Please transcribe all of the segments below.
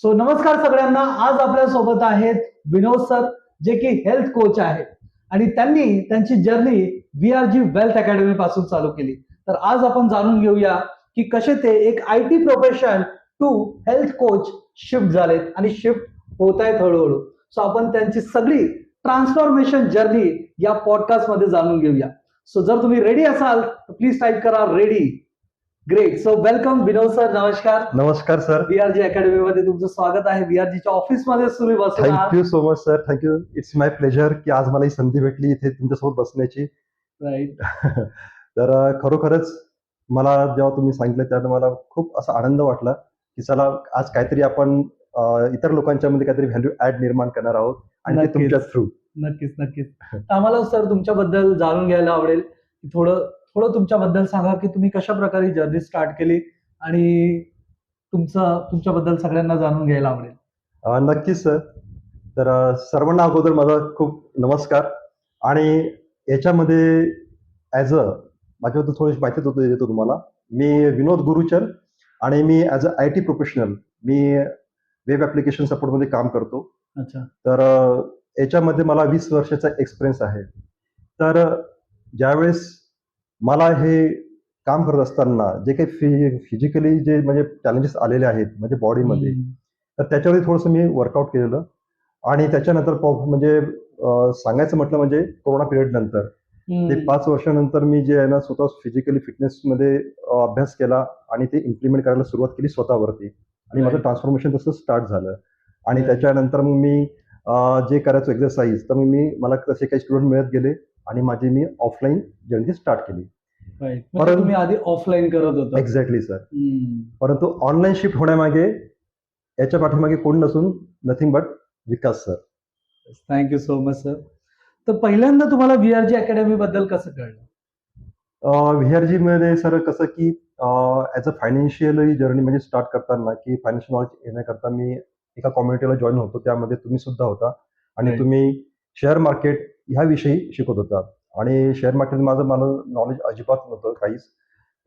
नमस्कार सगळ्यांना. आज आपल्या सोबत आहेत विनोद सर, जे की हेल्थ कोच आहेत आणि त्यांनी त्यांची जर्नी VRG वेल्थ अकॅडमी पासून चालू केली. तर आज आपण जाणून घेऊया की कसे ते एक IT profession to health coach shift झालेत आणि शिफ्ट होत आहेत हळूहळू. आपण त्यांची सगळी ट्रान्सफॉर्मेशन जर्नी या पॉडकास्ट मध्ये जाणून घेऊया. जर तुम्ही रेडी असाल तर प्लीज टाईप करा रेडी. ग्रेट. वेलकम विनोद सर. नमस्कार. नमस्कार सर. VRG अकॅडमी मध्ये तुमचं स्वागत आहे. VRGच्या ऑफिस मध्ये तुम्ही बसून आहात. Thank you so much sir. Thank you. It's my pleasure की आज मला ही संधी भेटली इथे तुमच्यासोबत बसण्याची. राईट. तर खरोखरच मला जेव्हा तुम्ही सांगितलं त्यावेळेला मला खूप असा आनंद वाटला की चला आज काहीतरी आपण इतर लोकांच्या मध्ये काहीतरी व्हॅल्यू ऍड निर्माण करणार आहोत आणि ते नक्कीच. तुमच्या थ्रू. नक्कीच नक्कीच. आम्हाला सर तुमच्याबद्दल जाणून घ्यायला आवडेल की थोडं थोडं तुमच्याबद्दल सांगा की तुम्ही कशा प्रकारे जर्नी स्टार्ट केली आणि तुमच्याबद्दल सगळ्यांना जाणून घ्यायला आवडेल. नक्कीच सर. तर सर्वांना अगोदर माझा खूप नमस्कार. आणि याच्यामध्ये ॲज अ माझ्याबद्दल थोडीशी माहिती देतो तुम्हाला. मी विनोद गुरुचर आणि मी ॲज अ IT प्रोफेशनल मी वेब ॲप्लिकेशन सपोर्टमध्ये काम करतो. अच्छा. तर याच्यामध्ये मला 20 वर्षाचा एक्सपिरियन्स आहे. तर ज्यावेळेस मला हे काम करत असताना जे काही फिजिकली जे म्हणजे चॅलेंजेस आलेले आहेत म्हणजे बॉडीमध्ये, तर त्याच्यावरती थोडंसं मी वर्कआउट केलेलं. आणि त्याच्यानंतर म्हणजे सांगायचं म्हटलं म्हणजे कोरोना पिरियड नंतर ते 5 वर्षानंतर मी जे आहे ना स्वतः फिजिकली फिटनेसमध्ये अभ्यास केला आणि ते इम्प्लिमेंट करायला सुरुवात केली स्वतःवरती आणि माझं ट्रान्सफॉर्मेशन तसं स्टार्ट झालं. आणि Right. त्याच्यानंतर मग मी जे करायचो एक्सरसाइज, तर मग मला तसे काही स्टुडंट मिळत गेले आणि मी ऑफलाईन जर्नी स्टार्ट केली. राईट. म्हणजे तुम्ही आधी ऑफलाईन करत होता. Exactly sir. परंतु ऑनलाईन शिफ्ट होण्यामागे याच्या पाठीमागे कोण नसून nothing but Vikas sir. Thank you so much sir. तर पहिल्यांदा तुम्हाला VRG अकॅडमी बद्दल कसं कळलं? VRG मध्ये सर कसं की ॲज अ फायनान्शियल जर्नी म्हणजे स्टार्ट करताना की फायनान्शियल नॉलेज येण्याकरता मी एका कम्युनिटीला जॉईन होतो. त्यामध्ये तुम्ही सुद्धा होता आणि Right. तुम्ही शेअर मार्केट ह्याविषयी शिकत होता. आणि शेअर मार्केट मला नॉलेज अजिबात नव्हतं काहीच.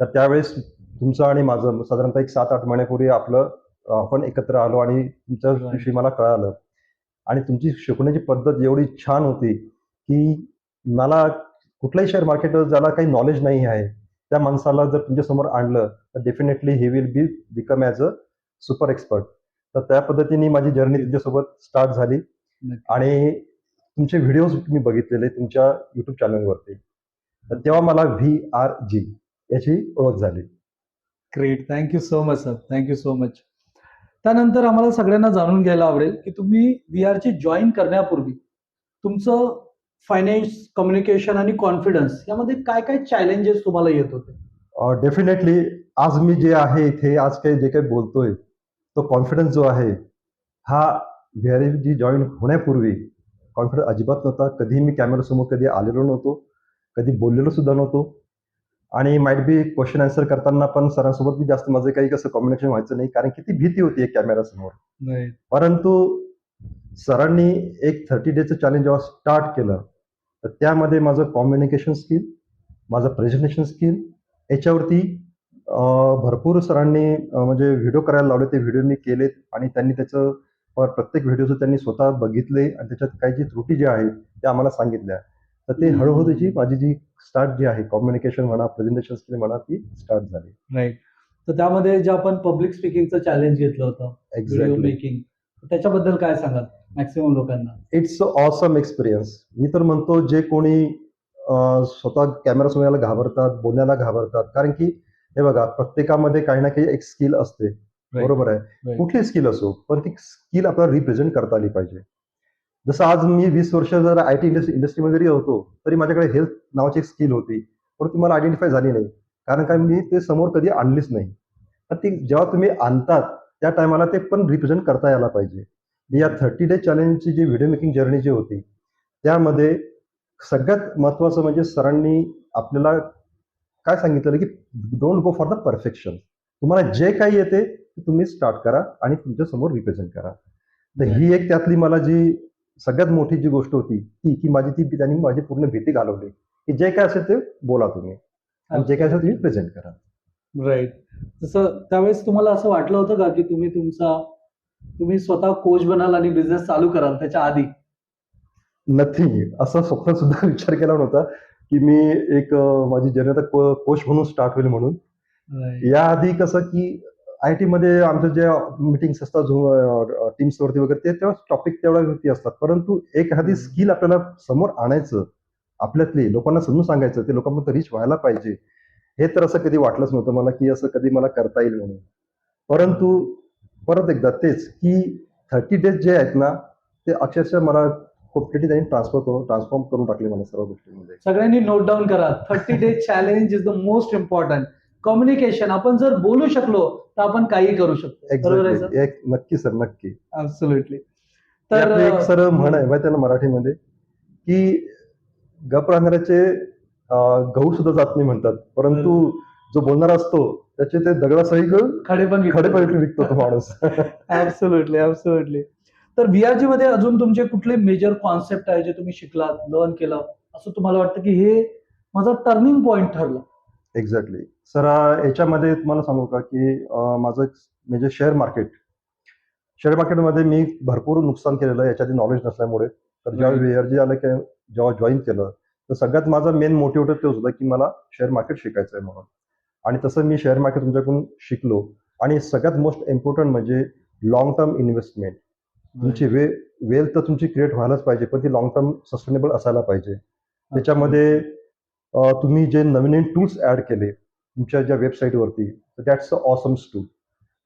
तर त्यावेळेस तुमचं आणि माझं साधारणतः एक 7-8 महिन्यापूर्वी आपण एकत्र आलो आणि तुमच्याविषयी मला कळालं. आणि तुमची शिकवण्याची पद्धत एवढी छान होती की मला कुठलाही शेअर मार्केट ज्याला काही नॉलेज नाही आहे त्या माणसाला जर तुमच्यासमोर आणलं तर definitely he will become as a super expert. तर त्या पद्धतीने माझी जर्नी तुमच्यासोबत स्टार्ट झाली. आणि तुमचे व्हिडिओज मी बघितलेले तुमच्या युट्यूब चॅनलवरती. तर तेव्हा मला VRG याची ओळख झाली. Great. Thank you so much sir. Thank you so much. त्यानंतर आम्हाला सगळ्यांना जाणून घ्यायला आवडेल की तुम्ही VRG जॉईन करण्यापूर्वी तुमचं फायनान्स, कम्युनिकेशन आणि कॉन्फिडन्स यामध्ये काय काय चॅलेंजेस तुम्हाला येत होते? डेफिनेटली आज मी जे आहे इथे आज जे काही बोलतोय तो कॉन्फिडन्स जो आहे हा VRG जॉईन होण्यापूर्वी कॉन्फिडन्स अजिबात नव्हता. कधी मी कॅमेरासमोर कधी आलेलो नव्हतो, कधी बोललेलो सुद्धा नव्हतो. आणि माइट बी क्वेश्चन आन्सर करताना पण सरांसोबत मी जास्त माझं काही कसं कम्युनिकेशन व्हायचं नाही, कारण की ती भीती होती एक कॅमेरासमोर. परंतु सरांनी एक 30 डेजचं चॅलेंज जेव्हा स्टार्ट केलं तर त्यामध्ये माझं कम्युनिकेशन स्किल, माझं प्रेझेंटेशन स्किल याच्यावरती भरपूर सरांनी म्हणजे व्हिडिओ करायला लावले. ते व्हिडिओ मी केलेत आणि त्यांनी त्याचं प्रत्येक व्हिडिओचं त्यांनी स्वतः बघितले आणि त्याच्यात काही जी त्रुटी ज्या आहेत त्या आम्हाला सांगितल्या. तर ते हळूहळू त्याची माझी जी स्टार्ट जी आहे कम्युनिकेशन म्हणा, प्रेझेंटेशन स्किल म्हणा, ती स्टार्ट झाली. राईट. तर त्यामध्ये जे आपण पब्लिक स्पीकिंगचं चॅलेंज घेतलं होतं, व्हिडिओ एक्झॅक्टली. मेकिंग, त्याच्याबद्दल काय सांगाल मॅक्सिमम लोकांना? It's awesome experience. मी तर म्हणतो जे कोणी स्वतः कॅमेरासमोर यायला घाबरतात, बोलण्याला घाबरतात, कारण की हे बघा प्रत्येकामध्ये काही ना काही एक स्किल असते. बरोबर आहे. Right. कुठली स्किल असो पण ती स्किल आपल्याला रिप्रेझेंट करता आली पाहिजे. जसं आज मी 20 वर्ष जर IT इंडस्ट्रीमध्ये जरी होतो तरी माझ्याकडे हेल्थ नावाची एक स्किल होती, पण ती मला आयडेंटिफाय झाली नाही, कारण काय मी ते समोर कधी आणलीच नाही. तर ती जेव्हा तुम्ही आणतात त्या टायमाला ते पण रिप्रेझेंट करता यायला पाहिजे. या 30 डे चॅलेंजची जी व्हिडिओ मेकिंग जर्नी जी होती त्यामध्ये सगळ्यात महत्वाचं म्हणजे सरांनी आपल्याला काय सांगितलेलं की don't go for the perfection. तुम्हाला जे काही येते ते तुम्ही स्टार्ट करा आणि तुमच्या समोर रिप्रेझेंट करा. तर ही एक त्यातली मला जी सगळ्यात मोठी जी गोष्ट होती ती की त्यांनी माझी पूर्ण भीती घालवली की जे काय असेल ते बोला तुम्ही आणि जे काय असेल तुम्ही प्रेझेंट करा. राईट. तसं त्यावेळेस तुम्हाला असं वाटलं होतं का की तुम्ही तुमचा तुम्ही स्वतः कोच बनाल आणि बिझनेस चालू कराल त्याच्या आधी? नथिंग असं स्वप्न सुद्धा विचार केला नव्हता की मी एक माझी जर्नी आता कोच म्हणून स्टार्ट होईल म्हणून. याआधी कसं की आय टी मध्ये आमच्या ज्या मिटिंग्स असतात टीम्स वरती वगैरे ते तेव्हा टॉपिक तेवढ्यावरती असतात, परंतु एखादी स्किल आपल्याला समोर आणायचं, आपल्यातली लोकांना समजून सांगायचं, ते लोकांपर्यंत रीच व्हायला पाहिजे, हे तर असं कधी वाटलंच नव्हतं मला की असं कधी मला करता येईल म्हणून. परंतु परत एकदा तेच की 30 डेज जे आहेत ना, ते अक्षरशः मला कम्प्लिटली त्यांनी ट्रान्सफॉर्म करून टाकले मला सर्व गोष्टींमध्ये. सगळ्यांनी नोट डाऊन करा. 30 days challenge is the most important. Communication, आपण जर बोलू शकलो तर आपण काही करू शकतो. बरोबर आहे सर? Exactly. एक नक्की सर, नक्की. ऍब्सोल्युटली. तर तर एक सर म्हण आहे माहिती आहे ना मराठीमध्ये की गप राहणाऱ्याचे गहू सुद्धा जात नाही म्हणतात, परंतु जो बोलणारा असतो त्याचे ते दगडासही खडे पण खडे पण विकतो तो माणूस. ऍब्सोल्युटली. तर VRG मध्ये अजून तुमचे कुठले मेजर कॉन्सेप्ट आहे जे तुम्ही शिकलात, लर्न केलं, असं तुम्हाला वाटतं की हे माझा टर्निंग पॉइंट ठरला? एक्झॅक्टली सर, याच्यामध्ये तुम्हाला सांगू का की माझं म्हणजे शेअर मार्केटमध्ये मी भरपूर नुकसान केलेलं आहे याच्याआधी नॉलेज नसल्यामुळे. तर जेव्हा Right. VRG आलं की जेव्हा जॉईन केलं तर सगळ्यात माझा मेन मोटिवेटर तेच होतं की मला शेअर मार्केट शिकायचं आहे म्हणून. आणि तसं मी शेअर मार्केट तुमच्याकडून शिकलो. आणि सगळ्यात मोस्ट इम्पॉर्टंट म्हणजे लॉंग टर्म इन्व्हेस्टमेंट. तुमची वेल्थ तर तुमची क्रिएट व्हायलाच पाहिजे, पण ती लॉंग टर्म सस्टेनेबल असायला पाहिजे. त्याच्यामध्ये तुम्ही जे नवीन टूल्स ऍड केले तुमच्या ज्या वेबसाईटवरती, दॅट्स अ ऑसम्स टूल.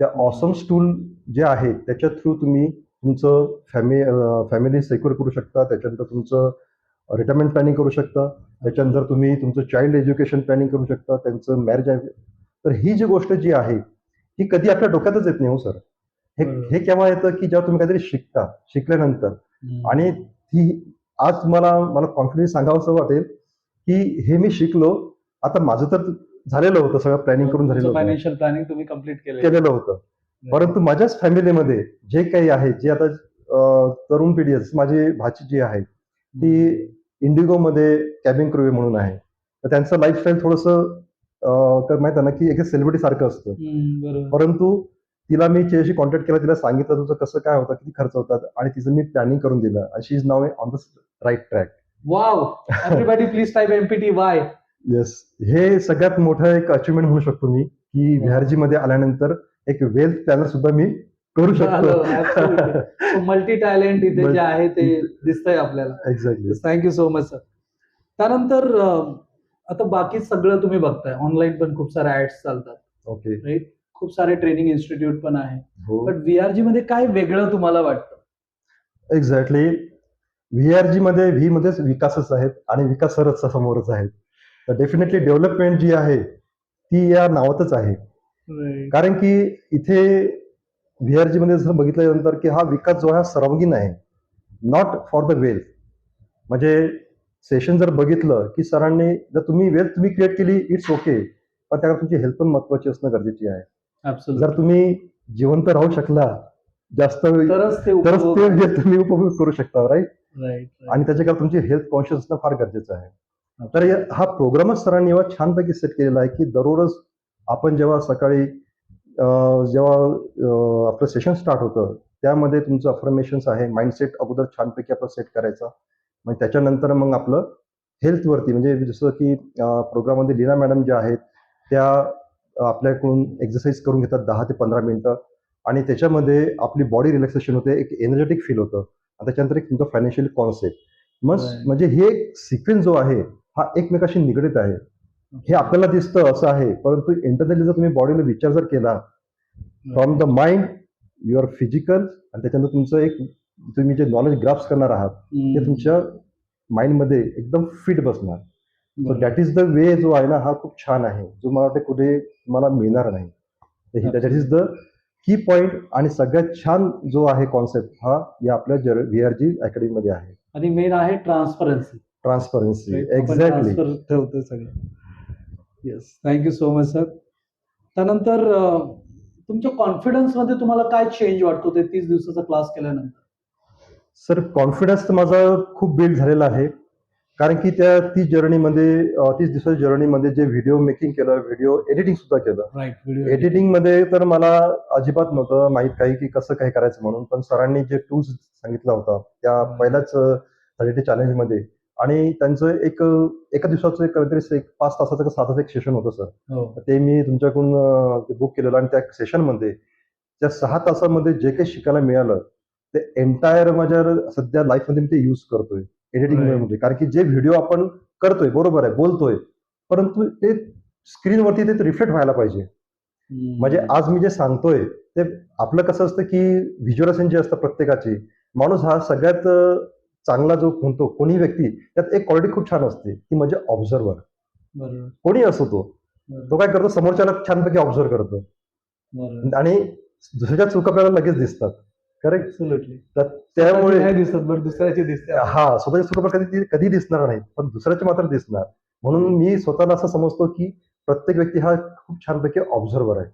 त्या ऑसम्स टूल जे आहेत त्याच्या थ्रू तुम्ही तुमचं फॅमिली सेक्युअर करू शकता, त्याच्यानंतर तुमचं रिटायरमेंट प्लॅनिंग करू शकता, त्याच्यानंतर तुम्ही तुमचं चाइल्ड एज्युकेशन प्लॅनिंग करू शकता, त्यांचं मॅरेज आहे. तर ही जी गोष्ट जी आहे ही कधी आपल्या डोक्यातच येत नाही हो सर. हे केव्हा येतं की जेव्हा तुम्ही काहीतरी शिकल्यानंतर. आणि ती आज मला कॉन्फिडन्स सांगावंसं वाटेल की हे मी शिकलो. आता माझं तर झालेलं होतं, सगळं प्लॅनिंग करून झालेलं होतं, फायनान्शियल प्लॅनिंग तुम्ही कम्प्लीट केलेलं होतं. परंतु माझ्याच फॅमिलीमध्ये जे काही आहे, जे आता तरुण पिढी आहे, माझी भाची जी आहे ती इंडिगोमध्ये कॅबिन क्रू म्हणून आहे. तर त्यांचं लाईफस्टाईल थोडंसं माहित आहे ना की एक सेलिब्रिटी सारखं असतं. बरोबर. परंतु तिला मी तिच्याशी कॉन्टॅक्ट केला, तिला सांगितलं तुझं कसं काय होतं, किती खर्च होतात, आणि तिचं मी प्लॅनिंग करून दिलं. आणि she is now on the right track. Wow, everybody please type MPT Y. Yes, हे सगळ्यात मोठं एक अचिव्हमेंट म्हणू शकतो मी की VRG मध्ये आल्यानंतर एक वेल्थ प्लॅनर सुद्धा मी करू शकतो. मल्टी टॅलेंट इथे जे आहे ते दिसतंय आपल्याला. Exactly. Thank you so much sir. त्यानंतर आता बाकी सगळं तुम्ही बघताय, ऑनलाईन पण खूप सारे ऍड्स चालतात, ओके. राईट? खूप सारे ट्रेनिंग इन्स्टिट्यूट पण आहे. हो, बट VRG मध्ये काय वेगळं तुम्हाला वाटतं? एक्झॅक्टली. VRG मध्ये व्ही मध्येच विकासच आहेत आणि विकास सरच समोरच आहेत. तर डेफिनेटली डेव्हलपमेंट जी आहे ती या नावातच आहे. कारण की इथे VRG मध्ये जर बघितल्यानंतर की हा विकास जो आहे सर्वांगीण आहे, नॉट फॉर द वेल्थ. म्हणजे सेशन जर बघितलं की सरांनी जर तुम्ही वेल्थ तुम्ही क्रिएट केली, इट्स ओके, पण त्यावर तुमची हेल्थ पण महत्वाची असणं गरजेची आहे. Absolutely. जर तुम्ही जिवंत राहू शकला जास्त वेळ, तरच ते तरच उपभोग- ते वेळ तुम्ही उपभोग करू शकता, राईट? Right. आणि त्याच्याकडे तुमची हेल्थ कॉन्शियस असणं फार गरजेचं आहे. तर हा प्रोग्रामच सरांनी एवढा छानपैकी सेट केलेला आहे की दररोज आपण जेव्हा सकाळी जेव्हा आपलं सेशन स्टार्ट होतं त्यामध्ये तुमचं अफर्मेशन्स आहे, माइंडसेट अगोदर छानपैकी आपलं सेट करायचा. मग त्याच्यानंतर मग आपलं हेल्थवरती, म्हणजे जसं की प्रोग्राममध्ये लीना मॅडम ज्या आहेत त्या आपल्याकडून एक्सरसाइज करून घेतात 10 ते 15 मिनिटं. आणि त्याच्यामध्ये आपली बॉडी रिलॅक्सेशन होते, एक एनर्जेटिक फील होतं. आणि त्याच्यानंतर एक तुमचा फायनान्शियल कॉन्सेप्ट. मग Right. म्हणजे हे एक सिक्वेन्स जो आहे हा एकमेकाशी निगडीत आहे. हे आपल्याला दिसतं असं आहे, परंतु इंटरनली जर तुम्ही बॉडीला विचार जर केला from the mind, your physical, आणि त्याच्यानंतर तुमचं एक तुम्ही जे नॉलेज ग्राफ्स करणार आहात ते तुमच्या माइंडमध्ये एकदम फिट बसणार. So that is the way जो आहे ना हा खूप छान आहे, जो मला वाटतं कुठे मला मिळणार नाही. That is the key point. आणि सगळ्यात छान जो आहे कॉन्सेप्ट हा या आपल्या VRG अकॅडमी मध्ये आहे. आणि मेन आहे ट्रान्सपरन्सी. ट्रान्सपरन्सी. एक्झॅक्टली. ठेवतोय सगळं. Yes, thank you so much sir. त्यानंतर तुमच्या कॉन्फिडन्स मध्ये तुम्हाला काय चेंज वाटतो ते 30 दिवसाचा क्लास केल्यानंतर? सर, कॉन्फिडन्स तर माझा खूप बिल्ड झालेला आहे. कारण की ती जर्नीमध्ये 30 दिवसाच्या जर्नीमध्ये जे व्हिडिओ मेकिंग केलं, व्हिडिओ एडिटिंग सुद्धा केलं. राईट. व्हिडिओ एडिटिंग मध्ये तर मला अजिबात नव्हतं माहित काही की कसं काय करायचं म्हणून, पण सरांनी जे टूल्स सांगितला होता त्या पहिल्याच 30 डे चॅलेंज मध्ये, आणि त्यांचं एका दिवसाचं काहीतरी 5 तासाचं का 6 तासाचं एक सेशन होतं सर. हो. ते मी तुमच्याकडून बुक केलेलं, आणि त्या सेशनमध्ये त्या 6 तासामध्ये जे काही शिकायला मिळालं ते एंटायर माझ्या सध्या लाईफमध्ये मी ते यूज करतोय एडिटिंग Right. मध्ये. कारण की जे व्हिडिओ आपण करतोय बरोबर आहे, बोलतोय, परंतु ते स्क्रीनवरती ते रिफ्लेक्ट व्हायला पाहिजे. म्हणजे आज मी जे सांगतोय ते आपलं कसं असतं की व्हिज्युअलायझेशन जे असतं प्रत्येकाची, माणूस हा सगळ्यात चांगला जो म्हणतो कोणी व्यक्ती, त्यात एक क्वालिटी खूप छान असते ती म्हणजे ऑब्झर्वर. बरोबर. कोणी असो तो काय करतो, समोरच्याला छानपैकी ऑब्झर्व करतो बरोबर. आणि दुसऱ्याच्या चूक आपल्याला लगेच दिसतात. करेक्ट. Absolutely. तर त्यामुळे नाही दिसत बट दुसऱ्याची दिसते. हा, स्वतःची चूक आपल्याला कधी दिसणार नाही, पण दुसऱ्याची मात्र दिसणार. म्हणून मी स्वतःला असं समजतो की प्रत्येक व्यक्ती हा खूप छानपैकी ऑब्झर्वर आहे.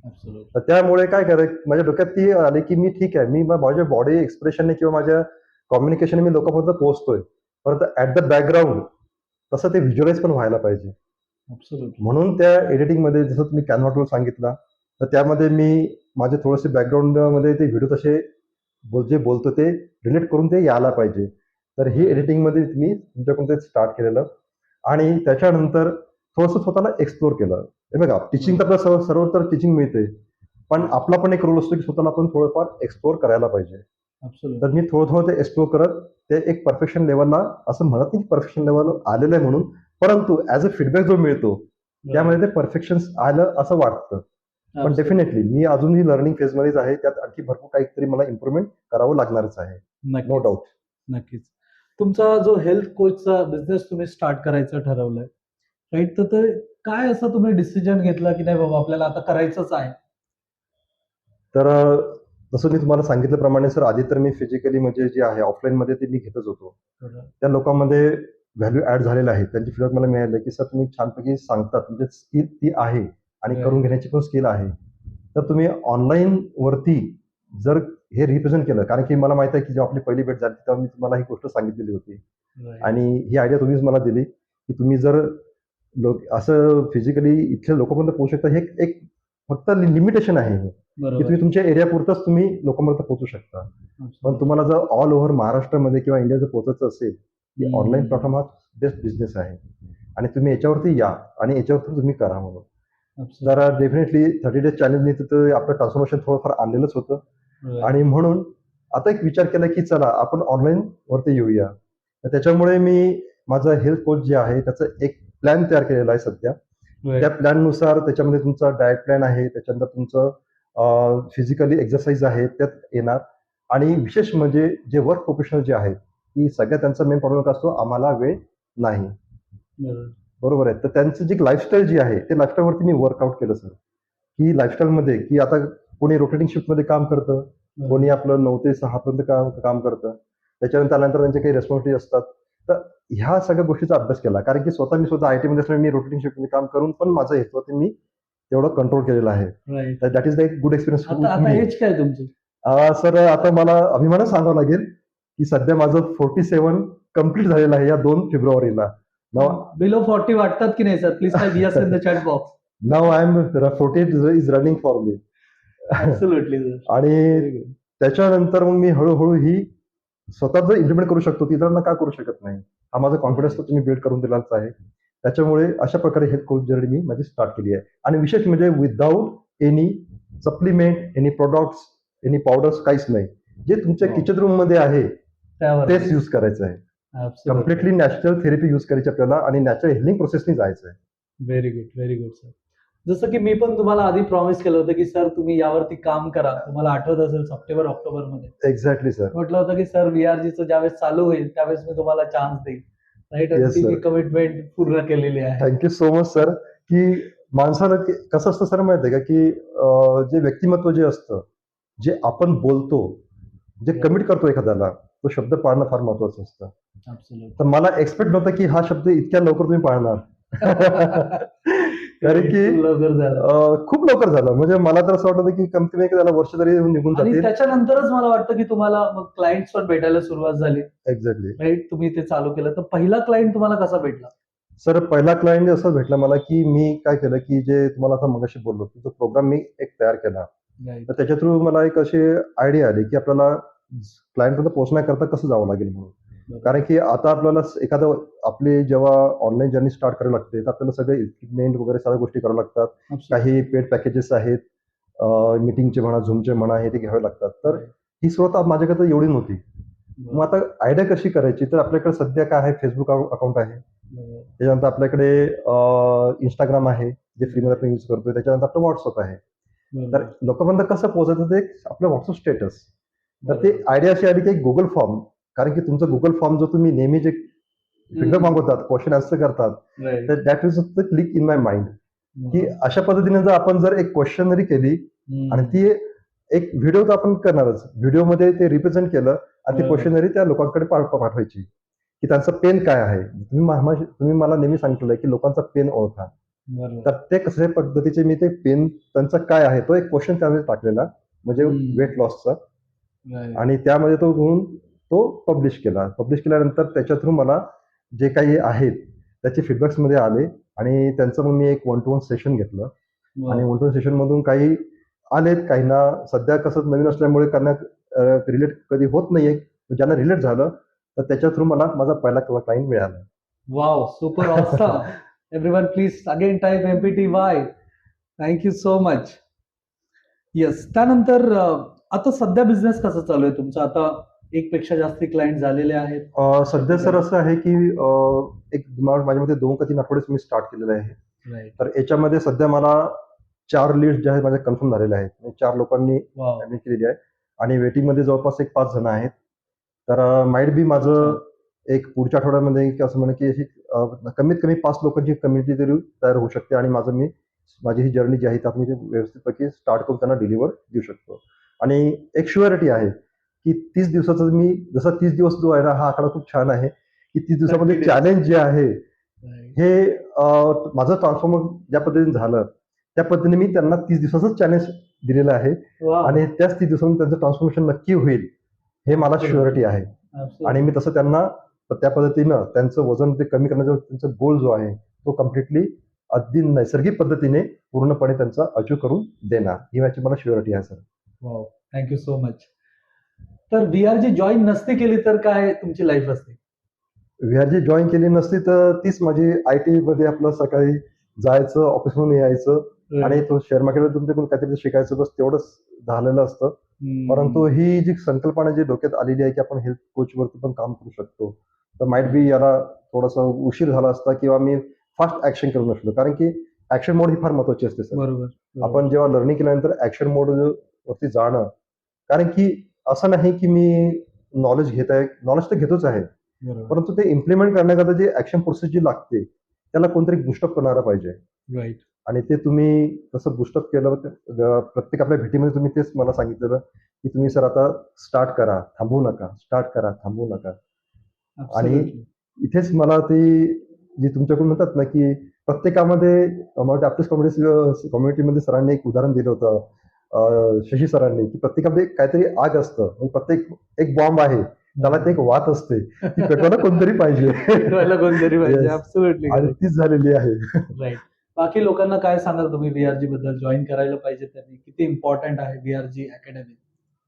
Absolutely. तर त्यामुळे काय करायचं, माझ्या डोक्यात ती आली की मी ठीक आहे, मी माझ्या बॉडी एक्सप्रेशनने किंवा माझ्या कम्युनिकेशनने मी लोकांपर्यंत पोहोचतोय, परंतु ऍट द बॅकग्राऊंड तसं ते व्हिज्युअलाइज पण व्हायला पाहिजे. Absolutely. म्हणून त्या एडिटिंगमध्ये जसं तुम्ही कॅनव्हा टूल सांगितला, तर त्यामध्ये मी माझे थोडेसे बॅकग्राऊंडमध्ये ते व्हिडिओ तसे जे बोलतो ते रिलेट करून ते यायला पाहिजे. तर ही एडिटिंगमध्ये मी तुमच्याकडून ते स्टार्ट केलेलं, आणि त्याच्यानंतर थोडंसं स्वतःला एक्सप्लोर केलं. हे बघा, टीचिंग तर आपल्याला सर्व तर टीचिंग मिळते, पण आपला पण एक रोल असतो की स्वतःला आपण थोडंफार एक्सप्लोर करायला पाहिजे. Absolutely. तर मी थोडं ते एक्सप्लोर करत ते एक परफेक्शन लेवलला, असं म्हणत नाही परफेक्शन लेवल आलेलं आहे म्हणून, परंतु ऍज अ फीडबॅक जो मिळतो त्यामध्ये ते परफेक्शन आलं असं वाटतं. पण Absolutely. डेफिनेटली मी अजूनही लर्निंग फेजमध्येच आहे, त्यात आणखी भरपूर काहीतरी मला इम्प्रुव्हमेंट करावं लागणारच आहे, नो नक्कीच. डाऊट. नक्कीच. तुमचा जो हेल्थ कोचचा बिझनेस तुम्ही स्टार्ट करायचं ठरवलंय, राईट? तर ते काय असं तुम्ही डिसिजन घेतला की नाही बाबा आपल्याला आता करायचंच आहे? तर जसं मी तुम्हाला सांगितल्याप्रमाणे सर, आधी तर मी फिजिकली म्हणजे जे आहे ऑफलाईनमध्ये ते मी घेतच होतो. बरोबर. त्या लोकांमध्ये व्हॅल्यू ऍड झालेलं आहे. त्यांची फीडबॅक मला मिळाली की सर तुम्ही छानपैकी सांगतात, म्हणजे स्किल ती आहे आणि Right. करून घेण्याची पण स्किल आहे. तर तुम्ही ऑनलाईन वरती जर हे रिप्रेझेंट केलं, कारण की मला माहिती आहे की जेव्हा आपली पहिली भेट झाली तेव्हा मी तुम्हाला ही गोष्ट सांगितलेली होती, Right. आणि ही आयडिया तुम्हीच मला दिली की तुम्ही जर असं फिजिकली इथल्या लोकांपर्यंत पोहोचू शकता, हे एक फक्त लिमिटेशन आहे हे, की बरोबर. तुम्ही तुमच्या एरिया पुरतच तुम्ही लोकांपर्यंत पोहोचू शकता. पण Absolutely. तुम्हाला जर ऑल ओव्हर महाराष्ट्रामध्ये किंवा इंडिया जर पोहोचायचं असेल, की हम्म. ऑनलाईन प्लॅटफॉर्म हा बेस्ट बिझनेस आहे, आणि तुम्ही याच्यावरती या आणि याच्यावरती तुम्ही करा म्हणून. Absolutely. तर डेफिनेटली 30 डेज चॅलेंजने तिथं आपलं ट्रान्सफॉर्मेशन थोडंफार आणलेलंच होतं, Right. आणि म्हणून आता एक विचार केला की चला आपण ऑनलाईन वरती येऊया. तर त्याच्यामुळे मी माझं हेल्थ कोच जे आहे त्याचं एक प्लॅन तयार केलेला आहे सध्या. Right. त्या प्लॅननुसार त्याच्यामध्ये तुमचा डाएट प्लॅन आहे, त्याच्यानंतर तुमचं फिजिकली एक्सरसाइज आहे त्यात येणार, आणि विशेष म्हणजे जे वर्क प्रोफेशनल जे आहेत, की सगळ्यात त्यांचा मेन प्रॉब्लेम काय असतो, आम्हाला वेळ नाही. बरोबर. बरोबर आहे. तर त्यांची जी लाईफस्टाईल जी आहे ते लाईफस्टाईलवरती मी वर्कआउट केलं सर, की लाईफस्टाईलमध्ये की आता कोणी रोटेटिंग शिफ्टमध्ये काम करतं, कोणी आपलं 9 ते 6 पर्यंत काम करतं, त्याच्यानंतर त्यांचे काही रेस्पॉन्सिबिलिटी असतात. तर ह्या सगळ्या गोष्टीचा अभ्यास केला, कारण की मी स्वतः आयटी मध्ये असल्यामुळे मी रोटेटिंग शिफ्टमध्ये काम करून पण माझं हेल्थवरती मी तेवढं कंट्रोल केलेलं आहे. Right. तर दॅट इज द एक गुड एक्सपिरियन्स. आता एज काय तुमची? सर आता मला अभिमानच सांगावं लागेल की सध्या माझं 47 कम्प्लीट झालेलं आहे या 2 फेब्रुवारीला. बिलो 40 वाटतात की नाही sir? Please type yes in the chat box. नाव I am 48 is running for me. Absolutely sir. आणि Very good. त्याच्यानंतर मग मी हळूहळू ही स्वतः जर इम्प्लिमेंट करू शकतो, ती इतरांना का करू शकत नाही, हा माझा कॉन्फिडन्स तर तुम्ही बिल्ड करून दिलाच आहे. त्याच्यामुळे अशा प्रकारे हेल्थ कोच जर्नी मी माझी स्टार्ट केली आहे, आणि विशेष म्हणजे without any supplement, any products, any powders, काहीच नाही. जे तुमच्या Wow. किचन रूम मध्ये आहे त्यावर तेच यूज करायचं आहे. Absolutely. Completely natural therapy use करायची आपल्याला, आणि नॅचरल हिलिंग प्रोसेसनी जायचं आहे. Very good, very good sir. जसं की मी पण तुम्हाला आधी प्रॉमिस केलं होतं की सर तुम्ही यावरती काम करा. तुम्हाला आठवत असेल सप्टेंबर ऑक्टोबर मध्ये एक्झॅक्टली सर. म्हटलं होतं की सर VRGचं ज्यावेळेस चालू होईल त्यावेळेस मी तुम्हाला चान्स देईन, राईट? Yes, ती sir. मी कमिटमेंट पूर्ण केलेली आहे. Thank you so much sir. की माणसाला कसं असतं सर माहिती आहे का, की जे व्यक्तिमत्व जे असतं, जे आपण बोलतो, जे कमिट करतो एखाद्याला, तो शब्द पाळणं फार महत्वाचं असतं. Absolutely. तर मला एक्सपेक्ट नव्हतं की हा शब्द इतक्या लवकर तुम्ही पाळणार. कारण की खूप लवकर झालं. खूप लवकर झालं. म्हणजे मला तर असं वाटतं की कमीत कमी त्याला वर्ष तरी निघून आणि जातील. त्याच्यानंतरच मला वाटतं की तुम्हाला मग क्लायंट्स पण भेटायला सुरुवात झाली. एक्झॅक्टली. राईट, तुम्ही ते चालू केलं. तर पहिला क्लायंट तुम्हाला कसा भेटला? सर पहिला क्लायंट असं भेटला मला की मी काय केलं की जे तुम्हाला आता मगाशी बोललो की तो प्रोग्राम मी एक तयार केला. राईट. तर त्याच्या थ्रू मला एक अशी आयडिया आली की आपल्याला क्लायंटपर्यंत पोहोचण्याकरता कसं जावं लागेल म्हणून. कारण की आता आपल्याला एखादं आपली जेव्हा ऑनलाईन जर्नी स्टार्ट करावी लागते तर आपल्याला सगळे इक्विपमेंट वगैरे सगळ्या गोष्टी कराव्या लागतात. काही पेड पॅकेजेस आहेत, मीटिंगचे म्हणा, झूमचे म्हणा, हे ते घ्यावे लागतात. तर ही सुरुवात माझ्याकडे एवढी नव्हती. मग आता आयडिया कशी करायची, तर आपल्याकडे सध्या काय आहे, फेसबुक अकाउंट आहे. त्याच्यानंतर आपल्याकडे इंस्टाग्राम आहे, जे फ्रीमध्ये आपण यूज करतोय. त्याच्यानंतर आपलं व्हॉट्सअप आहे. तर लोकांपर्यंत कसं पोहोचायचं, ते आपलं व्हॉट्सअप स्टेटस. तर ते आयडिया अशी आली की गुगल फॉर्म, कारण की तुमचा गुगल फॉर्म जो तुम्ही नेहमी जे फीडबॅक मागवतात, क्वेश्चन आन्सर करतात, तर that is the click in my mind की अशा पद्धतीने जर आपण जर एक क्वेश्चनरी केली आणि ती एक व्हिडिओ तर आपण करणारच, व्हिडिओमध्ये ते रिप्रेझेंट केलं आणि ती क्वेश्चनरी त्या लोकांकडे पाठवायची की त्यांचं पेन काय आहे. तुम्ही मला नेहमी सांगितलं की लोकांचा पेन ओळखा. तर ते कशा पद्धतीचे मी ते पेन त्यांचा काय आहे तो एक क्वेश्चन त्यामध्ये टाकलेला, म्हणजे वेट लॉसचा. आणि त्यामध्ये तो घेऊन तो पब्लिश केला. पब्लिश केल्यानंतर त्याच्या थ्रू मला जे काही आहेत त्याचे फीडबॅक्स मध्ये आले आणि त्यांचं मग मी एक 1 to 1 सेशन घेतलं. आणि 1 to 1 सेशन मधून काही आलेत, काहींना सध्या कसं नवीन असल्यामुळे त्यांना रिलेट कधी होत नाहीये. ज्यांना रिलेट झालं तर त्याच्या थ्रू मला माझा पहिला क्लायंट मिळाला. Wow, super awesome. Everyone please again type MPTY. Thank you so much. Yes. त्यानंतर आता सध्या बिझनेस कसा चालू आहे तुमचा? आता एक पेक्षा जास्ती क्लायंट झालेले आहेत. सध्या सर असं आहे की एक माझ्यामध्ये 2 का 3 आठवडेच मी स्टार्ट केलेलं आहे. राईट. तर याच्यामध्ये सध्या मला 4 लीड्स जे आहेत माझ्या कन्फर्म झालेल्या आहेत. 4 लोकांनी वाव. ऍडमिट केलेली आहे आणि वेटिंग मध्ये जवळपास एक 5 जण आहेत. तर माइट बी माझं एक पुढच्या आठवड्यामध्ये असं म्हणा की अशी कमीत कमी 5 लोकांची कम्युनिटी तरी तयार होऊ शकते आणि माझी ही जर्नी जी आहे त्यात मी व्यवस्थितपैकी स्टार्ट करून त्यांना डिलिव्हर देऊ शकतो. आणि एक शुअरिटी आहे की 30 दिवसाचा मी जसा 30 दिवस जो आहे ना, हा आकडा खूप छान आहे की 30 दिवसामध्ये 30 चॅलेंज जे आहे Right. हे माझं ट्रान्सफॉर्मर ज्या पद्धतीने झालं त्या पद्धतीने मी त्यांना 30 दिवसाचंच चॅलेंज दिलेलं आहे Wow. आणि त्याच 30 दिवसांनी त्यांचं ट्रान्सफॉर्मेशन नक्की होईल हे मला शुअरिटी आहे. Absolutely. आणि मी तसं त्यांना त्या पद्धतीनं त्यांचं वजन ते कमी करण्याचा त्यांचा गोल जो आहे तो कम्प्लिटली अगदी नैसर्गिक पद्धतीने पूर्णपणे त्यांचा अचीव करून देणार, ही माझी मला शुअरिटी आहे sir. Wow, thank you so much. तर VRG जॉईन नसती केली तर काय तुमची लाईफ असते? व्हीआरजी जॉईन केली नसती तर तीच माझी IT मध्ये आपलं सकाळी जायचं, ऑफिसमधून यायचं आणि तो शेअर मार्केटमध्ये तुमच्याकडून काहीतरी शिकायचं, बस तेवढंच झालेलं असतं. परंतु ही जी संकल्पना जी डोक्यात आलेली आहे की आपण हेल्थ कोच वरती पण काम करू शकतो, तर माइट बी याला थोडासा उशीर झाला असता किंवा मी फास्ट ऍक्शन करू नसलो. कारण की ऍक्शन मोड ही फार महत्वाची असते सर. बरोबर. आपण जेव्हा लर्निंग केल्यानंतर ऍक्शन मोड वरती जाणं, कारण की असं नाही की मी नॉलेज घेत आहे, नॉलेज तर घेतोच आहे, बरोबर. परंतु ते इम्प्लिमेंट करण्याकरता जे ऍक्शन प्रोसेस जी लागते त्याला कोणतरी बुस्टअप करणारा पाहिजे. राईट. आणि ते तुम्ही कसं बुस्टअप केलं, प्रत्येक आपल्या भेटीमध्ये तुम्ही तेच मला सांगितलेलं की तुम्ही सर आता स्टार्ट करा, थांबवू नका, स्टार्ट करा, थांबवू नका. आणि इथेच मला ती जी तुमच्याकडून म्हणतात ना की प्रत्येकामध्ये मला आपल्याच कम्युनिटीमध्ये सरांनी एक उदाहरण दिलं होतं, शशी सरांनी, की प्रत्येकामध्ये काहीतरी आग असतं, म्हणजे प्रत्येक एक बॉम्ब आहे, त्याला ते एक वात असते, ती पेटवायला कोणतरी पाहिजे. कोणतरी पाहिजे. Yes. ऍब्सोल्युटली. आणि तीच झालेली आहे. राईट. बाकी लोकांना काय सांगाल तुम्ही VRG बद्दल? जॉईन करायला पाहिजे त्यांनी? किती इम्पॉर्टंट आहे VRG अकॅडमी?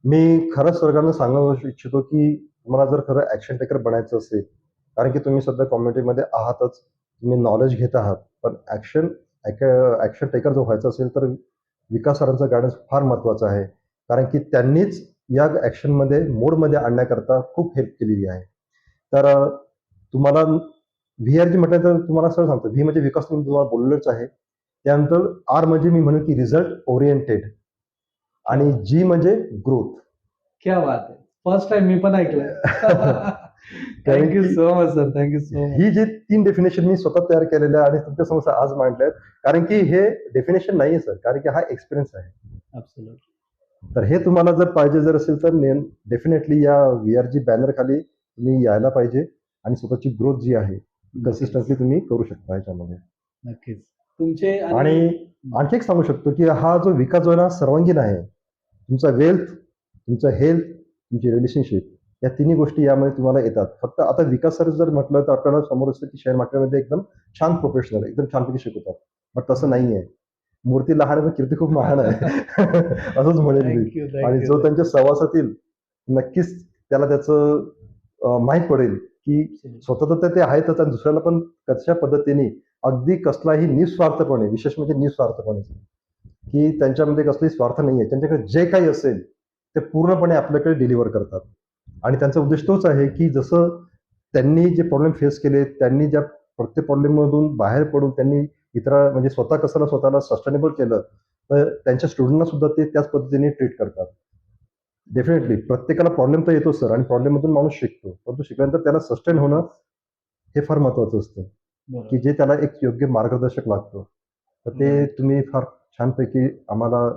मी खरंच सरकारनं सांगू इच्छितो की तुम्हाला जर खरं ऍक्शन टेकर बनायचं असेल, कारण की तुम्ही सध्या कम्युनिटीमध्ये आहातच, तुम्ही नॉलेज घेत आहात, पण ऍक्शन टेकर जो व्हायचा असेल तर विकास सरांचं गायडन्स फार महत्वाचं आहे. कारण की त्यांनीच या ऍक्शनमध्ये मोडमध्ये आणण्याकरता खूप हेल्प केलेली आहे. तर तुम्हाला VRG म्हटलं तर तुम्हाला सर सांगतो, व्ही म्हणजे विकास, तुम्ही तुम्हाला बोललेच आहे. त्यानंतर R म्हणजे मी म्हणेन की रिझल्ट ओरिएंटेड आणि G म्हणजे ग्रोथ. क्या बात आहे. फर्स्ट टाइम मी पण ऐकलंय. Thank you so much sir. Thank you so much. ही जी 3 डेफिनेशन मी स्वतः तयार केलेल्या आणि तुमच्या समोर आज मांडल्यात, कारण की हे डेफिनेशन नाहीये सर, कारण की हा एक्सपिरियन्स आहे. ऍब्सोल्युटली. तर हे तुम्हाला जर पाहिजे जर असेल तर डेफिनेटली या VRG बॅनर खाली तुम्ही यायला पाहिजे आणि स्वतःची ग्रोथ जी आहे कन्सिस्टन्टली तुम्ही करू शकता याच्यामध्ये. नक्कीच. तुमचे आणि आणखी एक सांगू शकतो की हा जो विकास जो आहे ना सर्वांगीण आहे. तुमचा वेल्थ, तुमचा हेल्थ, तुमची रिलेशनशिप या तिन्ही गोष्टी यामध्ये तुम्हाला येतात. फक्त आता विकास सर जर म्हटलं तर आपल्याला समोर असतं की शेअर मार्केटमध्ये एकदम छान प्रोफेशनल एकदम छानपैकी शिकवतात. बट तसं नाहीये. मूर्ती लहान आहे पण कीर्ती खूप महान आहे. असंच म्हणेन मी. थँक्यू आणि जो त्यांच्या सहवासातील नक्कीच त्याला त्याचं माहीत पडेल की स्वतः तर ते आहेतच आणि दुसऱ्याला पण कशा पद्धतीने अगदी कसलाही निस्वार्थपणे, विशेष म्हणजे निस्वार्थपणे, की त्यांच्यामध्ये कसलाही स्वार्थ नाहीये. त्यांच्याकडे जे काही असेल ते पूर्णपणे आपल्याकडे डिलिव्हर करतात. आणि त्यांचा उद्देश तोच आहे की जसं त्यांनी जे प्रॉब्लेम फेस केले, त्यांनी ज्या प्रत्येक प्रॉब्लेममधून बाहेर पडून त्यांनी म्हणजे स्वतः कसं ना स्वतःला सस्टेनेबल केलं, तर त्यांच्या स्टुडंटना सुद्धा ते त्याच पद्धतीने ट्रीट करतात. डेफिनेटली प्रत्येकाला प्रॉब्लेम तर येतो सर आणि प्रॉब्लेममधून माणूस शिकतो. परंतु शिकल्यानंतर त्याला सस्टेन होणं हे फार महत्वाचं असतं, की जे त्याला एक योग्य मार्गदर्शक लागतो. तर ते तुम्ही फार छानपैकी आम्हाला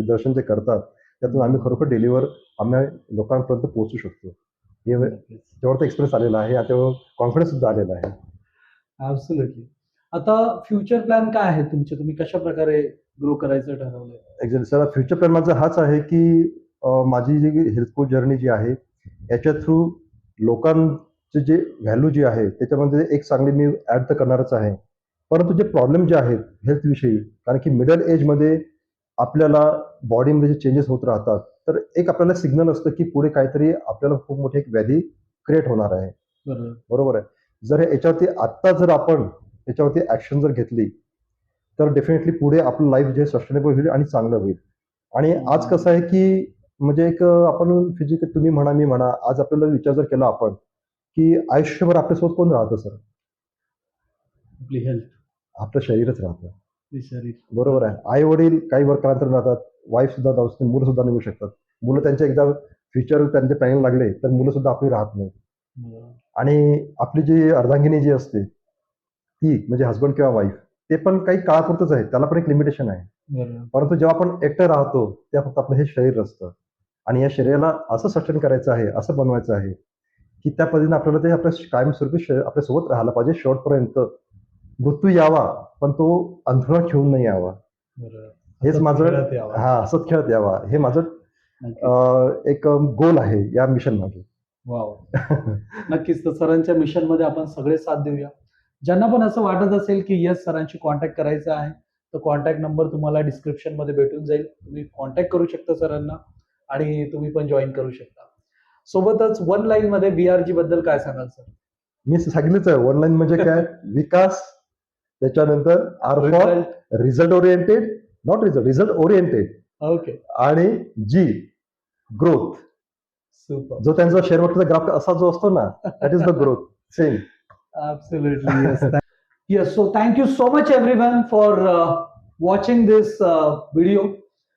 दर्शन जे करतात, त्यातून आम्ही खरोखर डिलिव्हर आम्ही लोकांपर्यंत पोहोचू शकतो. हे तेवढा तर एक्सपिरियन्स आलेला आहे आणि तेवढं कॉन्फिडन्स सुद्धा आलेला आहे. ॲब्सोल्युटली. आता फ्युचर प्लॅन काय आहे तुमचे? तुम्ही कशा प्रकारे ग्रो करायचं ठरवलंय? एक्झॅक्टली सर, फ्युचर प्लॅन माझा हाच आहे, की माझी जी हेल्थ कोच जर्नी जी आहे, याच्या थ्रू लोकांची जी व्हॅल्यू जी आहे, त्याच्यामध्ये एक चांगली मी ॲड तर करणारच आहे. परंतु जे प्रॉब्लेम जे आहेत हेल्थविषयी, कारण की मिडल एजमध्ये आपल्याला बॉडीमध्ये जे चेंजेस होत राहतात, तर एक आपल्याला सिग्नल असतं, की पुढे काहीतरी आपल्याला खूप मोठी एक व्याधी क्रिएट होणार आहे. बरोबर. बरोबर आहे. जर याच्यावरती आत्ता जर आपण याच्यावरती ॲक्शन जर घेतली, तर डेफिनेटली पुढे आपलं लाईफ जे सस्टेनेबल होईल आणि चांगलं होईल. आणि आज कसं आहे, की म्हणजे एक आपण फिजिकल तुम्ही म्हणा, मी म्हणा, आज आपल्याला विचार जर केला आपण, की आयुष्यभर आपल्यासोबत कोण राहतं सर? आपली हेल्थ, आपलं शरीरच राहतं. आपले शरीर. बरोबर आहे. आई-वडील काही कालांतर राहतात, वाईफ सुद्धा जाऊ शकते, मुलं सुद्धा निघू शकतात. मुलं त्यांचे एकदा फ्युचर त्यांचे प्लॅनिंग लागले, तर मुलं सुद्धा आपली राहत नाहीत. बरोबर. आणि आपली जी अर्धांगिनी जी असते, ती म्हणजे हसबंड किंवा वाईफ, ते पण काही काळापुरतंच आहे. त्याला पण एक लिमिटेशन आहे. बरोबर. परंतु जेव्हा आपण एकटं राहतो, तेव्हा फक्त आपलं हे शरीर असतं. आणि या शरीराला असं सस्टेन करायचं आहे, असं बनवायचं आहे, की त्या पद्धतीने आपल्याला ते आपल्या कायमस्वरूपी आपल्यासोबत राहायला पाहिजे शेवटपर्यंत. मृत्यू यावा, पण तो अंथरुणात ठेवून नाही यावा. बरोबर. हेच हसत माझं खेळत यावं. हसत खेळत यावा. हे माझं नक्कीच. एक गोल आहे या मिशन मागे. वाव. नक्कीच. तर सरांच्या मिशनमध्ये आपण सगळे साथ देऊया. ज्यांना पण असं वाटत असेल, की येस सरांशी कॉन्टॅक्ट करायचा आहे, तर कॉन्टॅक्ट नंबर तुम्हाला डिस्क्रिप्शनमध्ये भेटून जाईल. तुम्ही कॉन्टॅक्ट करू शकता सरांना आणि तुम्ही पण जॉइन करू शकता. सोबतच वन लाईनमध्ये VRG बद्दल काय सांगाल सर? मी सांगितलंच आहे, ऑनलाईन म्हणजे काय? विकास, त्याच्यानंतर R for result. Result oriented, not result oriented, okay. आणि जी ग्रोथ. सुपर. जो त्यांचा शेअर मार्केटचा ग्राफ असा जो असतो ना, that is the growth same. Absolutely, yes. Yes, so thank you so much everyone for watching this video.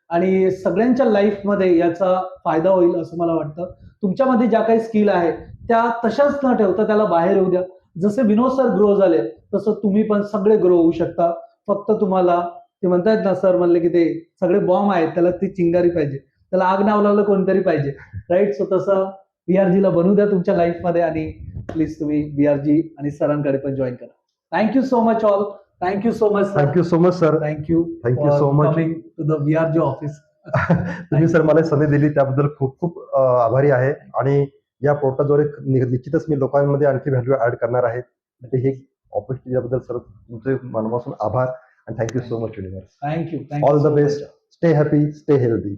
आणि सगळ्यांच्या लाईफमध्ये याचा फायदा होईल असं मला वाटतं. तुमच्यामध्ये ज्या काही स्किल आहे त्या तशाच न ठेवता त्याला बाहेर येऊ द्या. जसे विनोद सर ग्रो झाले तसं तुम्ही पण सगळे ग्रो होऊ शकता. फक्त तुम्हाला ते म्हणतायत ना, सर म्हणले की ते सगळे बॉम्ब आहेत, त्याला ती चिंगारी पाहिजे, त्याला आग लावलेलं कोणतरी पाहिजे, राईट? सो तसं VRG ला बनवू द्या तुमच्या लाईफमध्ये आणि प्लीज तुम्ही VRG आणि सरांकडे पण जॉईन करा. Thank you so much all. Thank you so much sir. Thank you so much sir. Thank you thank you so much. Coming to the VRG office. तुम्ही सर मला संधी दिली त्याबद्दल खूप खूप आभारी आहे. आणि या पोर्टलद्वारे निश्चितच मी लोकांमध्ये आणखी व्हॅल्यू ऍड करणार आहे. म्हणजे हे ऑपॉर्च्युनिटी दिल्याबद्दल सर तुमचे मनापासून आभार आणि thank you so much universe. Thank you. All the best. Stay happy, stay healthy.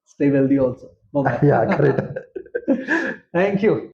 Stay wealthy also. या करेक्ट. थँक्यू.